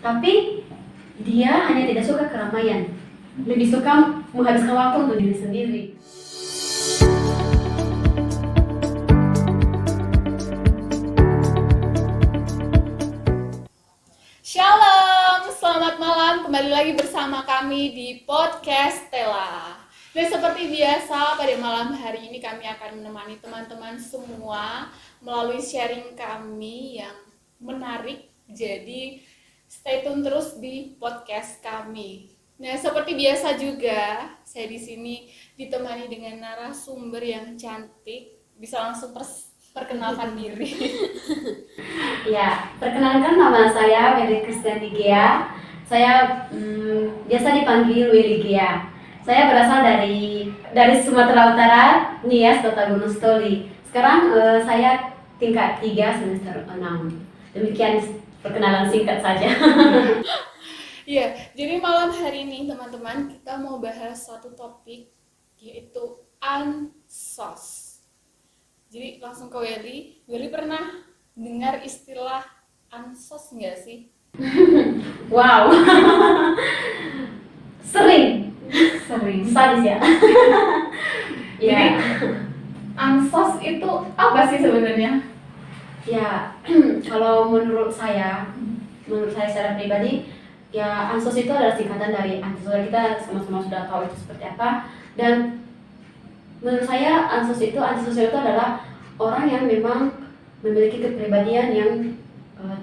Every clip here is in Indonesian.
tapi dia hanya tidak suka keramaian, lebih suka menghabiskan waktu untuk diri sendiri. Shalom, selamat malam. Kembali lagi bersama kami di podcast Stella. Dan seperti biasa, pada malam hari ini kami akan menemani teman-teman semua melalui sharing kami yang menarik. Jadi, stay tune terus di podcast kami. Nah, seperti biasa juga, saya di sini ditemani dengan narasumber yang cantik. Bisa langsung perkenalkan diri. Ya, perkenalkan nama saya Willy Kristiani Gea. Saya biasa dipanggil Willy Gea. Saya berasal dari Sumatera Utara, Nias, Kota Gunung Stoli. Sekarang saya tingkat 3 semester 6. Demikian perkenalan singkat saja. Iya, jadi malam hari ini teman-teman kita mau bahas satu topik, yaitu ansos. Jadi langsung ke Willy. Willy pernah dengar istilah ansos nggak sih? Wow. Sering. Sadis ya. Jadi ansos itu apa sih sebenarnya? Ya, kalau menurut saya secara pribadi, ya ansos itu adalah singkatan dari antisosial. Kita sama-sama sudah tahu itu seperti apa. Dan menurut saya antisosial itu adalah orang yang memang memiliki kepribadian yang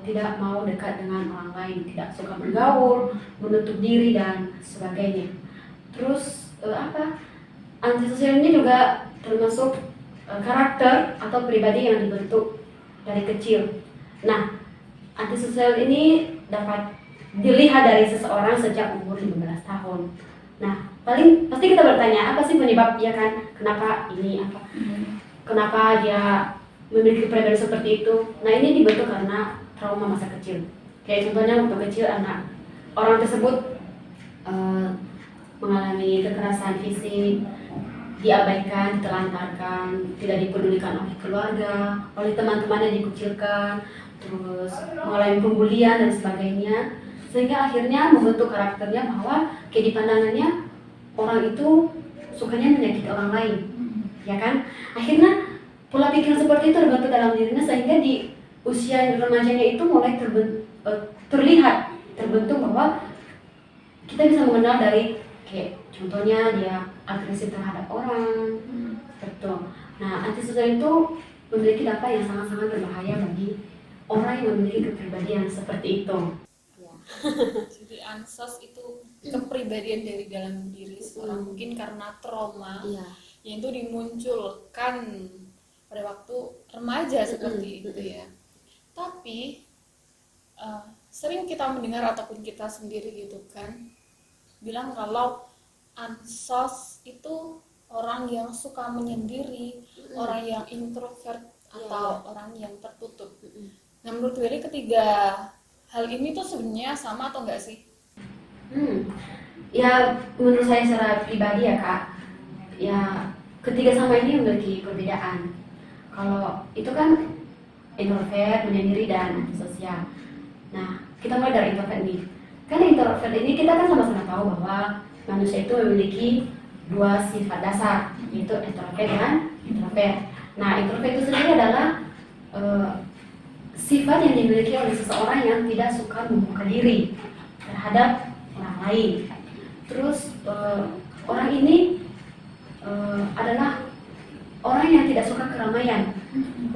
tidak mau dekat dengan orang lain, tidak suka bergaul, menutup diri dan sebagainya. Terus antisosial ini juga termasuk karakter atau pribadi yang dibentuk dari kecil. Nah, antisosial ini dapat dilihat dari seseorang sejak umur 15 tahun. Nah, pasti kita bertanya, apa sih penyebab, ya kan? Kenapa ini apa? Kenapa dia memiliki kepribadian seperti itu? Nah, ini dibentuk karena trauma masa kecil. Kayak contohnya waktu kecil orang tersebut mengalami kekerasan fisik, diabaikan, ditelantarkan, tidak dipedulikan oleh keluarga, oleh teman-teman yang dikucilkan, terus mengalami pembulian dan sebagainya, sehingga akhirnya membentuk karakternya bahwa kayak di pandangannya orang itu sukanya menyakiti orang lain, ya kan? Akhirnya pola pikir seperti itu terbentuk dalam dirinya, sehingga di usia remajanya itu mulai terbentuk bahwa kita bisa mengenal dari kayak contohnya dia agresif terhadap orang, betul. Nah, antisosial itu memiliki dampak yang sangat-sangat berbahaya bagi orang yang memiliki kepribadian seperti itu. Ya. Jadi ansos itu kepribadian dari dalam diri seorang, mungkin karena trauma yang itu dimunculkan pada waktu remaja seperti itu ya. Tapi sering kita mendengar ataupun kita sendiri gitu kan bilang kalau ansos itu orang yang suka menyendiri, orang yang introvert atau orang yang tertutup. Nah, menurut Willy ketiga hal ini tuh sebenarnya sama atau enggak sih? Ya, menurut saya secara pribadi ya Kak, ya ketiga sama ini memiliki perbedaan. Kalau itu kan introvert, menyendiri, dan antisosial. Nah, kita mulai dari introvert nih. Kan introvert ini kita kan sama-sama tahu bahwa manusia itu memiliki dua sifat dasar, yaitu introvert dan introvert. Nah, introvert itu sendiri adalah sifat yang dimiliki oleh seseorang yang tidak suka membuka diri terhadap orang lain. Terus orang ini adalah orang yang tidak suka keramaian.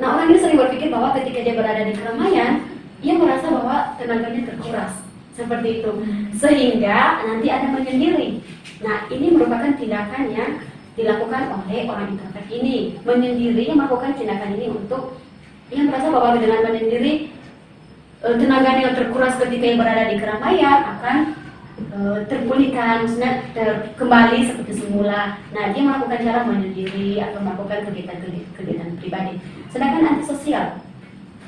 Nah, orang ini sering berpikir bahwa ketika dia berada di keramaian, ia merasa bahwa tenaganya terkuras, seperti itu, sehingga nanti ada menyendiri. Nah, ini merupakan tindakan yang dilakukan oleh orang introvert ini. Menyendiri melakukan tindakan ini untuk ia merasa bahwa dengan menyendiri tenaga yang terkuras ketika ia berada di keramaian akan terpulihkan, maksudnya kembali seperti semula. Nah, dia melakukan cara menyendiri atau melakukan kegiatan pribadi. Sedangkan antisosial,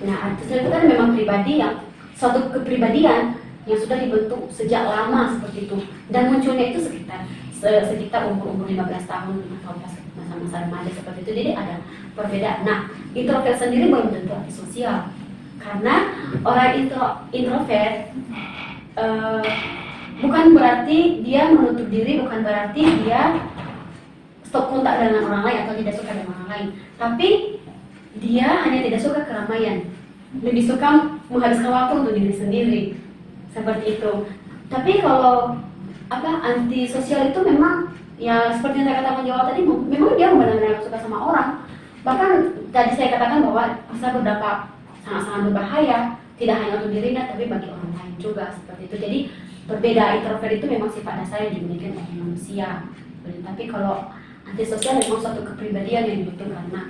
nah antisosial itu kan memang pribadi yang suatu kepribadian yang sudah dibentuk sejak lama seperti itu, dan munculnya itu sekitar umur 15 tahun atau masa-masa remaja seperti itu. Jadi ada perbedaan. Nah, introvert sendiri belum tentu antisosial, karena orang introvert bukan berarti dia menutup diri, bukan berarti dia stop kontak dengan orang lain atau tidak suka dengan orang lain, tapi dia hanya tidak suka keramaian, lebih suka menghabiskan waktu untuk diri sendiri, seperti itu. Tapi kalau anti sosial itu memang ya seperti yang saya katakan di awal tadi, memang dia benar-benar suka sama orang. Bahkan tadi saya katakan bahwa bisa berdampak sangat-sangat berbahaya, tidak hanya untuk dirinya tapi bagi orang lain juga, seperti itu. Jadi berbeda, introvert itu memang sifat dasar yang dimiliki oleh manusia. Tapi kalau antisosial memang suatu kepribadian yang dibentuk karena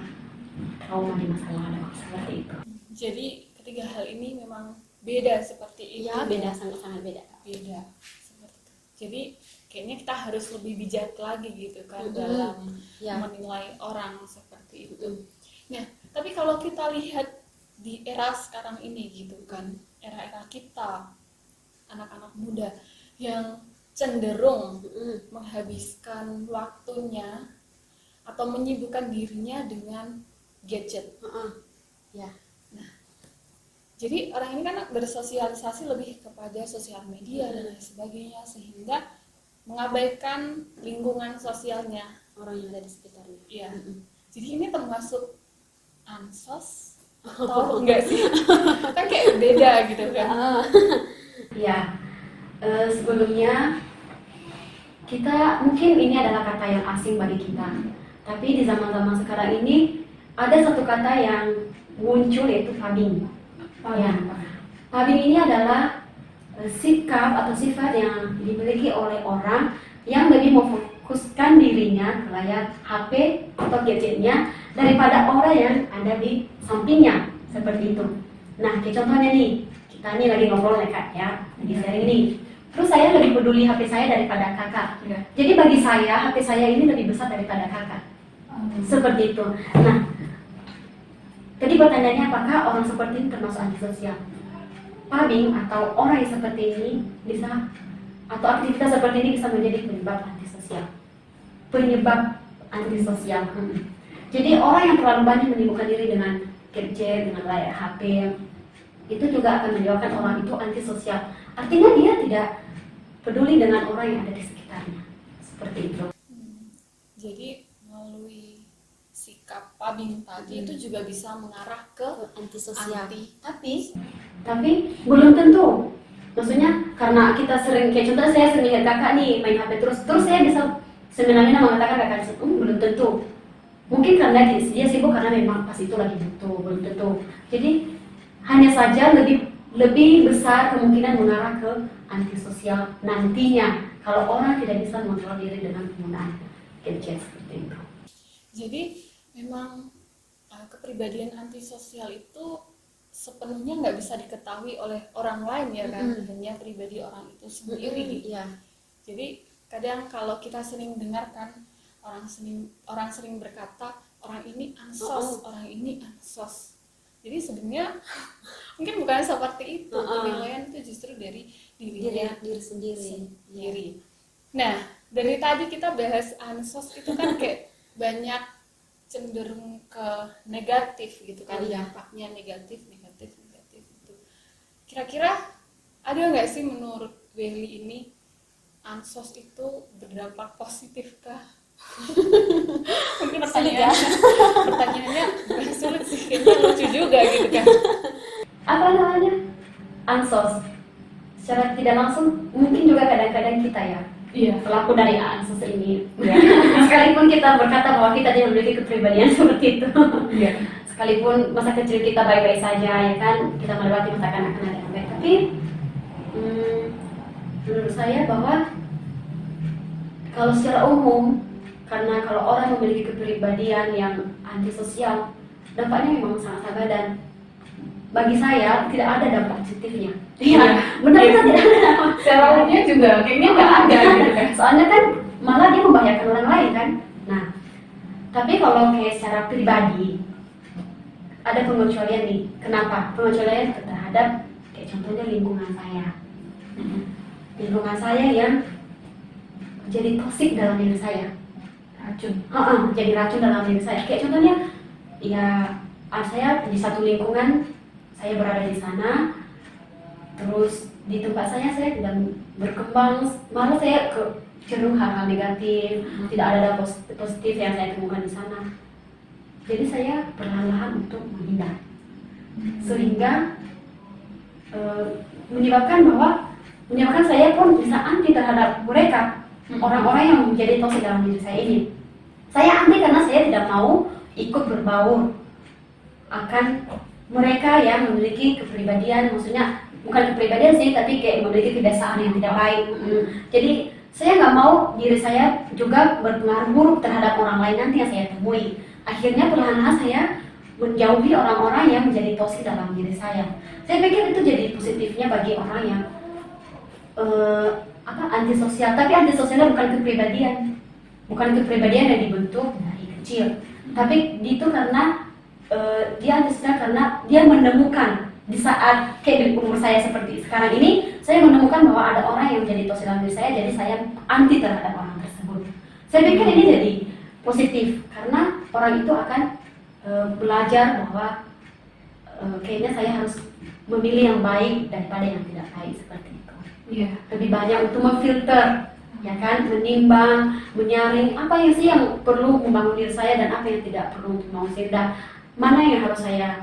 trauma di masa lalu, seperti itu. Jadi ketiga hal ini memang beda seperti itu. Ya, beda, sangat-sangat beda. Beda seperti itu. Jadi kayaknya kita harus lebih bijak lagi gitu kan dalam menilai orang seperti itu. Nah, tapi kalau kita lihat di era sekarang ini gitu kan, era-era kita anak-anak muda yang cenderung menghabiskan waktunya atau menyibukkan dirinya dengan gadget. Ya. Nah, jadi orang ini kan bersosialisasi lebih kepada sosial media dan lain sebagainya, sehingga mengabaikan lingkungan sosialnya, orang yang ada di sekitarnya. Iya. Jadi ini termasuk ansos atau enggak sih? Kan kayak beda gitu kan. Ya, sebelumnya kita mungkin ini adalah kata yang asing bagi kita, tapi di zaman-zaman sekarang ini ada satu kata yang muncul, yaitu pabing. Ya, pabing ini adalah sikap atau sifat yang dimiliki oleh orang yang lebih memfokuskan dirinya ke layar HP atau gadgetnya daripada orang yang ada di sampingnya, seperti itu. Nah, kayak contohnya nih, kita nih lagi ngobrol ya kak ya, lagi sharing nih. Terus saya lebih peduli HP saya daripada kakak. Jadi bagi saya HP saya ini lebih besar daripada kakak. Seperti itu. Nah, tadi pertanyaannya apakah orang seperti ini termasuk antisosial? Pabing atau orang yang seperti ini bisa, atau aktivitas seperti ini bisa menjadi penyebab antisosial. Jadi orang yang terlalu banyak menyibukkan diri dengan gadget, dengan layar HP, itu juga akan menyebabkan orang itu antisosial. Artinya dia tidak peduli dengan orang yang ada di sekitarnya, seperti itu. Jadi melalui sikap pabing tadi itu juga bisa mengarah ke Antisosial. Tapi belum tentu. Maksudnya karena kita sering, kayak contoh saya sering lihat kakak nih main HP terus saya bisa semena-mena mengatakan kakak belum tentu. Mungkin karena dia sibuk karena memang pas itu lagi butuh, belum tentu. Jadi hanya saja lebih besar kemungkinan mengarah ke antisosial nantinya kalau orang tidak bisa mengontrol diri dengan penggunaan gadget seperti itu. Jadi memang kepribadian antisosial itu sepenuhnya nggak bisa diketahui oleh orang lain ya kan, hanya pribadi orang itu sendiri. Jadi kadang kalau kita sering dengarkan orang sering berkata orang ini ansos, orang ini ansos. Jadi sebenarnya mungkin bukan seperti itu, penilaian itu justru dari diri sendiri. Nah, dari tadi kita bahas ansos itu kan kayak banyak cenderung ke negatif gitu kan, dampaknya negatif itu. Kira-kira ada nggak sih menurut Welly ini ansos itu berdampak positif kah? Mungkin pertanyaannya bukan sulit sih, kayaknya lucu juga gitu kan. Apa namanya? Ansos. Secara tidak langsung mungkin juga kadang-kadang kita ya, pelaku dari ansos ini. Sekalipun kita berkata bahwa kita tidak memiliki kepribadian seperti itu. Sekalipun masa kecil kita baik-baik saja ya kan, kita melewati masa kanak-kanak yang baik. Tapi menurut saya bahwa kalau secara umum, karena kalau orang memiliki kepribadian yang antisosial, dampaknya memang sangat sangat, dan bagi saya tidak ada dampak positifnya. Iya, benar-benar tidak ada. Secara umumnya juga kayaknya nggak ada gitu kan. Soalnya kan malah dia membahayakan orang lain kan. Nah, tapi kalau kayak secara pribadi ada pengecualian nih. Kenapa? Pengecualian terhadap kayak contohnya lingkungan saya. Lingkungan saya yang jadi toksik dalam diri saya. Jadi racun dalam diri saya. Kayak contohnya, ya saya di satu lingkungan, saya berada di sana, terus di tempat saya tidak berkembang, malah saya cenderung hal-hal negatif, tidak ada positif yang saya temukan di sana. Jadi saya perlahan-lahan untuk menghindar, sehingga menyebabkan saya pun bisa anti terhadap mereka, orang-orang yang menjadi toksik dalam diri saya ini. Saya anti karena saya tidak mau ikut berbaur akan mereka yang memiliki kepribadian, maksudnya bukan kepribadian sih, tapi kayak memiliki kebiasaan yang tidak baik. Jadi saya nggak mau diri saya juga berpengaruh buruk terhadap orang lain nanti yang saya temui. Akhirnya perlahan-lahan saya menjauhi orang-orang yang menjadi toksik dalam diri saya. Saya pikir itu jadi positifnya bagi orang yang antisosial. Tapi antisosialnya bukan kepribadian yang dibentuk dari kecil. Tapi itu karena dia antisosial karena dia menemukan di saat kayak di umur saya seperti sekarang ini, saya menemukan bahwa ada orang yang menjadi toksik dalam diri saya, jadi saya anti terhadap orang tersebut. Saya pikir ini jadi positif karena orang itu akan belajar bahwa kayaknya saya harus memilih yang baik daripada yang tidak baik seperti itu. Lebih banyak untuk memfilter, ya kan, menimbang, menyaring apa yang sih yang perlu membangun diri saya dan apa yang tidak perlu untuk membangun diri, dan mana yang harus saya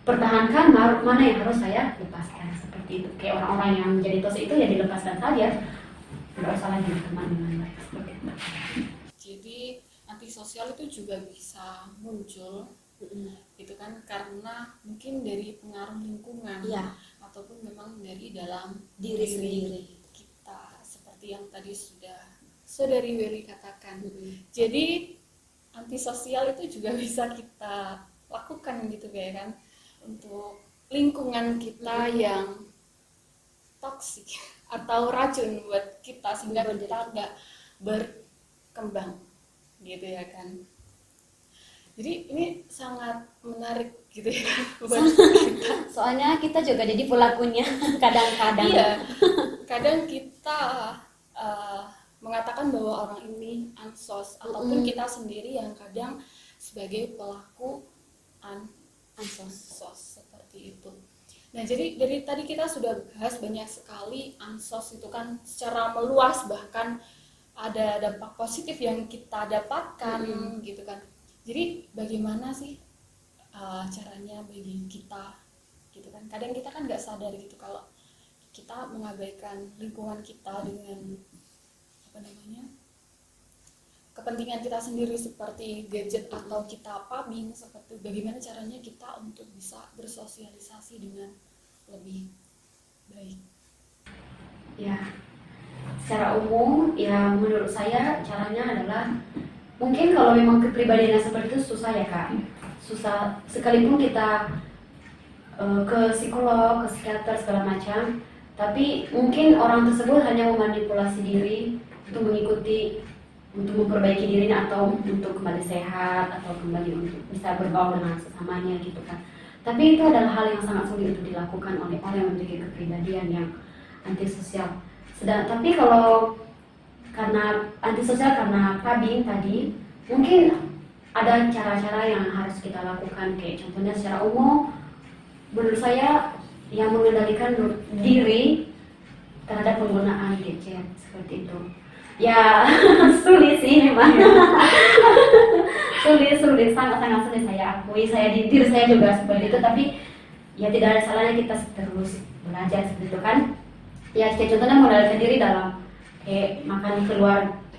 pertahankan, mana yang harus saya lepaskan, seperti itu. Kayak orang-orang yang menjadi toksik itu ya dilepaskan saja, tidak usah lagi berteman dengan mereka seperti itu. Jadi antisosial itu juga bisa muncul itu kan karena mungkin dari pengaruh lingkungan ataupun memang dari dalam diri sendiri kita, seperti yang tadi sudah Saudari Welly katakan. Jadi antisosial itu juga bisa kita lakukan gitu ya kan, untuk lingkungan kita yang toksik atau racun buat kita sehingga kita nggak berkembang gitu ya kan. Jadi ini sangat menarik gitu ya buat kita. Soalnya kita juga jadi pelakunya kadang-kadang. Iya, kadang kita mengatakan bahwa orang ini ansos, ataupun kita sendiri yang kadang sebagai pelaku ansos seperti itu. Nah, jadi dari tadi kita sudah bahas banyak sekali ansos itu kan secara meluas, bahkan ada dampak positif yang kita dapatkan gitu kan. Jadi bagaimana sih caranya bagi kita gitu kan? Kadang kita kan nggak sadar gitu kalau kita mengabaikan lingkungan kita dengan kepentingan kita sendiri seperti gadget atau kita pubbing, seperti bagaimana caranya kita untuk bisa bersosialisasi dengan lebih baik. Ya, secara umum ya menurut saya caranya adalah, mungkin kalau memang kepribadiannya seperti itu susah ya Kak, susah sekalipun kita ke psikolog, ke psikiater segala macam, tapi mungkin orang tersebut hanya memanipulasi diri untuk mengikuti, untuk memperbaiki dirinya atau untuk kembali sehat atau kembali untuk bisa bergaul dengan sesamanya gitu kan. Tapi itu adalah hal yang sangat sulit untuk dilakukan oleh orang yang memiliki kepribadian yang antisosial. Tapi kalau karena antisosial karena pubbing tadi, mungkin ada cara-cara yang harus kita lakukan, kayak contohnya secara umum menurut saya yang mengendalikan diri terhadap penggunaan gadget seperti itu. Ya sulit sih memang. sulit sangat sulit, saya akui, di diri saya juga seperti itu, tapi ya tidak ada salahnya kita terus belajar seperti itu kan. Ya kayak contohnya mengendalikan diri dalam kayak makan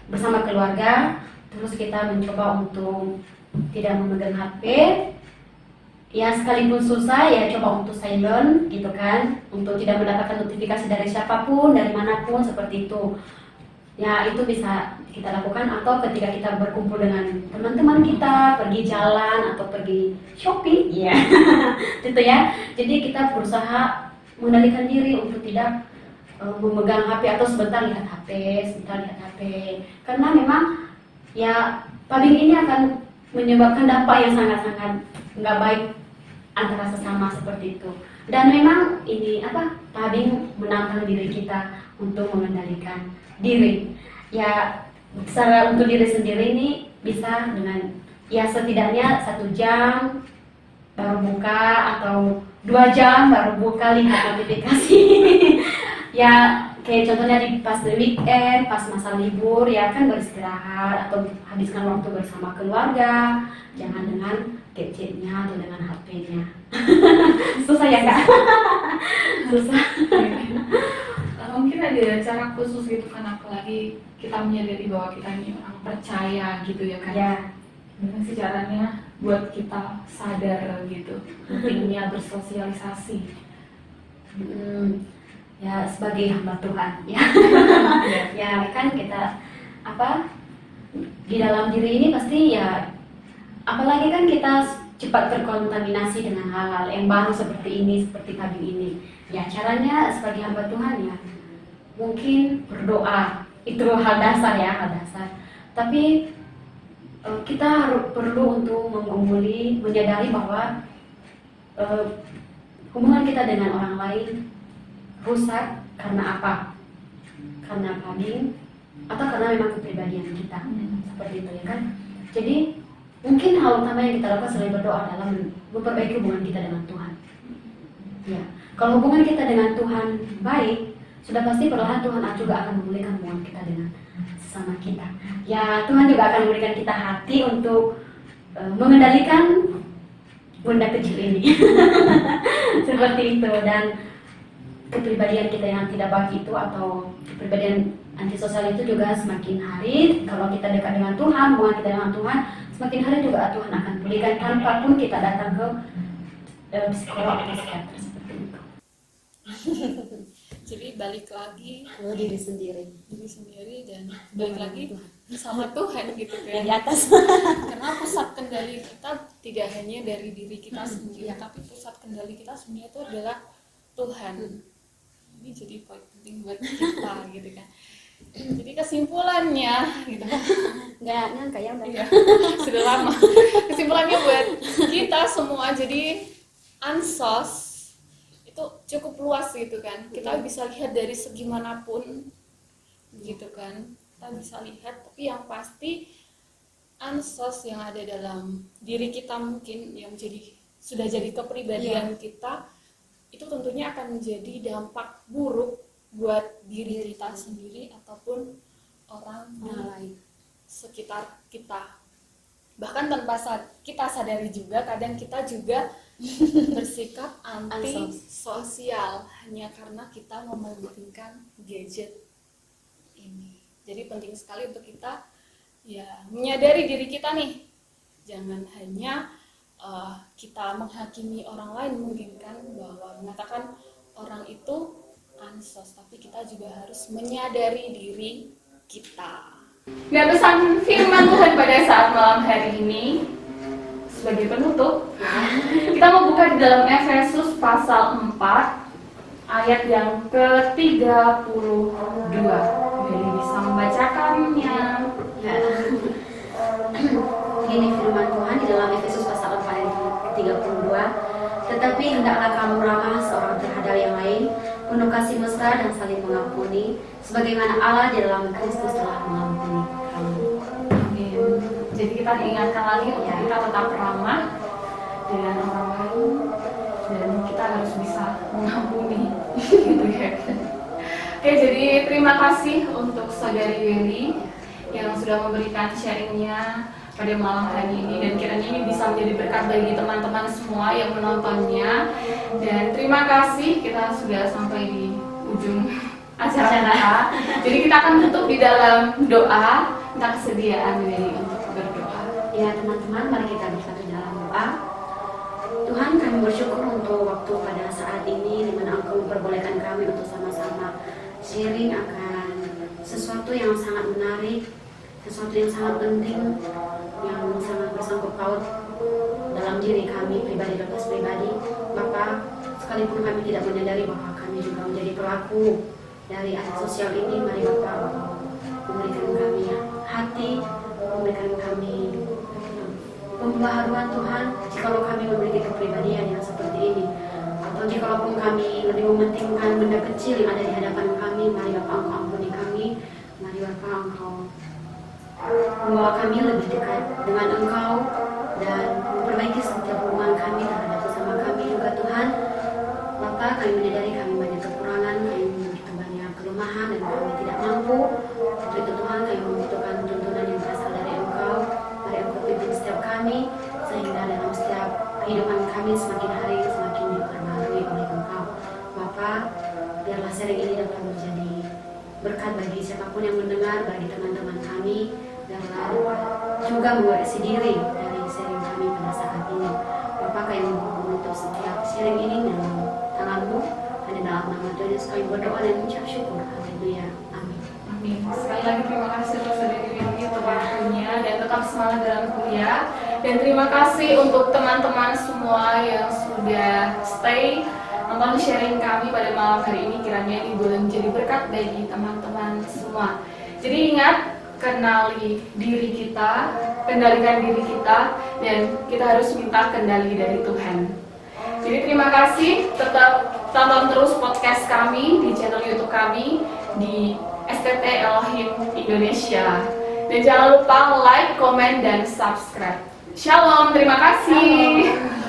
bersama keluarga, terus kita mencoba untuk tidak memegang HP, ya sekalipun susah ya coba untuk silent gitu kan, untuk tidak mendapatkan notifikasi dari siapapun, dari manapun seperti itu. Ya itu bisa kita lakukan, atau ketika kita berkumpul dengan teman-teman kita, pergi jalan atau pergi shopping, ya gitu ya. Jadi kita berusaha mengendalikan diri untuk tidak memegang HP atau sebentar lihat HP, karena memang ya pubbing ini akan menyebabkan dampak yang sangat-sangat nggak baik antara sesama seperti itu. Dan memang ini pubbing menantang diri kita untuk mengendalikan diri. Ya secara untuk diri sendiri ini bisa dengan ya setidaknya 1 jam baru buka atau 2 jam baru buka lihat notifikasi Ya kayak contohnya di weekend, pas masa libur ya kan beristirahat atau habiskan waktu bersama keluarga, jangan dengan gadgetnya atau dengan HP-nya. Susah ya kak? Susah. Mungkin ada cara khusus gitu kan, apalagi kita menyadari bahwa kita ini orang percaya gitu ya kan. Ya. Gimana sih caranya buat kita sadar gitu pentingnya bersosialisasi. Ya sebagai hamba Tuhan ya. Ya kan kita di dalam diri ini pasti ya, apalagi kan kita cepat terkontaminasi dengan hal-hal yang baru seperti ini, seperti pagi ini. Ya caranya sebagai hamba Tuhan ya mungkin berdoa, itu hal dasar ya, hal dasar. Tapi kita perlu untuk menggumuli, menyadari bahwa hubungan kita dengan orang lain rusak karena apa? Karena kambing atau karena memang kepribadian kita seperti itu ya kan. Jadi mungkin hal utama yang kita lakukan selain berdoa adalah memperbaiki hubungan kita dengan Tuhan. Ya, kalau hubungan kita dengan Tuhan baik, sudah pasti perlahan Tuhan juga akan memulihkan hubungan kita dengan sesama kita. Ya, Tuhan juga akan memberikan kita hati untuk mengendalikan benda kecil ini. Seperti itu. Dan kepribadian kita yang tidak baik itu atau kepribadian antisosial itu juga semakin hari, kalau kita dekat dengan Tuhan, hubungan kita dengan Tuhan, semakin hari juga Tuhan akan pulihkan tanpa pun kita datang ke psikolog atau psikiater seperti itu. Jadi balik lagi Kalau diri sendiri dan balik lagi sama Tuhan gitu kan. di atas. Karena pusat kendali kita tidak hanya dari diri kita sendiri, tapi pusat kendali kita sebenarnya itu adalah Tuhan. Ini jadi poin penting buat kita gitu kan. Jadi kesimpulannya gitu kan, Nggak nyangka ya udah. ya, sudah lama. Kesimpulannya buat kita semua, jadi ansos itu cukup luas gitu kan. Kita bisa lihat dari segi manapun gitu kan. Kita bisa lihat, tapi yang pasti ansos yang ada dalam diri kita mungkin yang sudah jadi kepribadian kita, itu tentunya akan menjadi dampak buruk buat diri kita sendiri ataupun orang lain sekitar kita. Bahkan tanpa kita sadari juga, kadang kita juga bersikap anti sosial hanya karena kita mementingkan gadget ini. Jadi penting sekali untuk kita ya menyadari diri kita nih, jangan hanya kita menghakimi orang lain mungkin kan, bahwa mengatakan orang itu ansos, tapi kita juga harus menyadari diri kita. Nah, pesan firman Tuhan pada saat malam hari ini sebagai penutup, kita mau buka di dalam Efesus pasal 4 ayat yang ke-32. Jadi bisa membacakannya. Ya. Ini firman Tuhan di dalam Efesus pasal 4 ayat ke-32. Tetapi hendaklah kamu ramah seorang terhadap yang lain, penuh kasih mesra dan saling mengampuni, sebagaimana Allah di dalam Kristus telah mengampuni kamu. Amin. Jadi kita diingatkan lagi untuk kita tetap ramah dengan orang lain dan kita harus bisa mengampuni gitu ya. Oke, jadi terima kasih untuk Saudari Yeli yang sudah memberikan sharingnya pada malam hari ini, dan kiranya ini bisa menjadi berkat bagi teman-teman semua yang menontonnya. Dan terima kasih, kita sudah sampai di ujung acara kita. Jadi kita akan tutup di dalam doa, minta kesediaan dari untuk berdoa. Ya teman-teman, mari kita bersatu dalam doa. Tuhan, kami bersyukur untuk waktu pada saat ini di mana Engkau memperbolehkan kami untuk sama-sama sharing akan sesuatu yang sangat menarik, sesuatu yang sangat penting, yang sangat bersangkut paut dalam diri kami pribadi lepas pribadi. Bapak, sekalipun kami tidak menyadari bahwa kami juga menjadi pelaku dari aset sosial ini, mari Bapak memberikan kami hati, memberikan kami pembaharuan Tuhan. Jikalau kami memiliki kepribadian yang seperti ini, atau jikalaupun kami lebih mementingkan benda kecil yang ada di hadapan kami, mari Bapak Engkau ampuni kami, mari Bapak Engkau membawa kami lebih dekat dengan Engkau dan memperbaiki setiap hubungan kami terhadap sesama kami juga Tuhan. Bapak, kami menyadari kami banyak kekurangan, kami begitu banyak dan kami tidak mampu. Untuk itu Tuhan, kami membutuhkan tuntunan yang berasal dari Engkau. Mari Engkau pimpin setiap kami, sehingga dalam setiap kehidupan kami semakin hari semakin diperbarui oleh Engkau. Bapa, biarlah sharing ini dapat menjadi berkat bagi siapapun yang mendengar, bagi teman-teman kami, biarlah juga mengoreksi diri dari sharing kami pada saat ini. Bapa, kami menutup setiap sharing ini dalam tangan-Mu. Hanya dalam nama Tuhan Yesus kami berdoa dan mengucap syukur. Haleluya. Amin. Amin. Sekali lagi terima kasih untuk saudari Winnie untuk waktunya dan tetap semangat dalam kuliah. Dan terima kasih untuk teman-teman semua yang sudah stay nonton sharing kami pada malam hari ini. Kiranya ini boleh menjadi berkat bagi teman-teman semua. Jadi ingat, kenali diri kita, kendalikan diri kita, dan kita harus minta kendali dari Tuhan. Jadi terima kasih, tetap tonton terus podcast kami di channel YouTube kami di STT Elohim Indonesia. Dan jangan lupa like, komen, dan subscribe. Shalom, terima kasih.